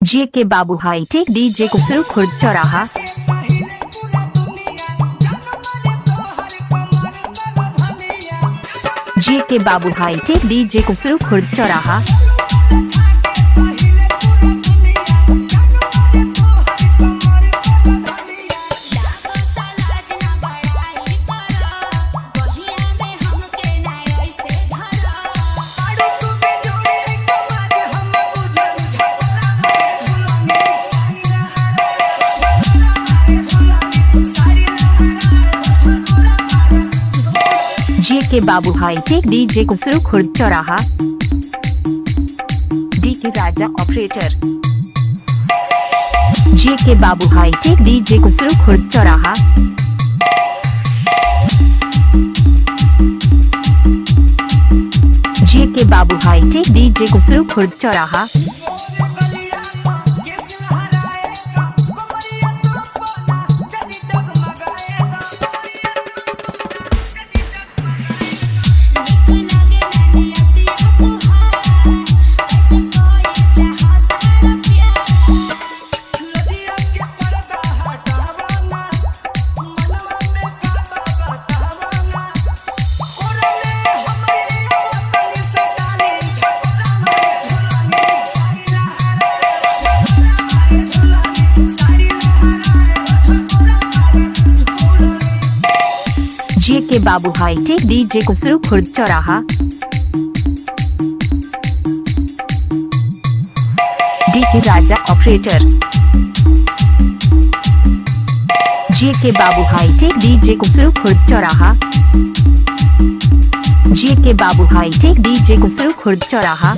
जे के बाबू हाईटेक डीजे कुसरू खुर्द चौराहा। जे के बाबू हाईटेक डीजे कुसरू खुर्द चौराहा। जे के बाबू हाईटेक डीजे कुसरू खुर्द चौराहा। डी के राजा ऑपरेटर। जे के बाबू हाईटेक डीजे कुसरू खुर्द चौराहा। जे के बाबू हाईटेक डीजे कुसरू खुर्द चौराहा। जे के बाबू हाईटेक डीजे कुसरू खुर्द चौराहा। डी के राजा ऑपरेटर। जे के बाबू हाईटेक डीजे कुसरू खुर्द चौराहा। जे के बाबू हाईटेक डीजे कुसरू खुर्द चौराहा।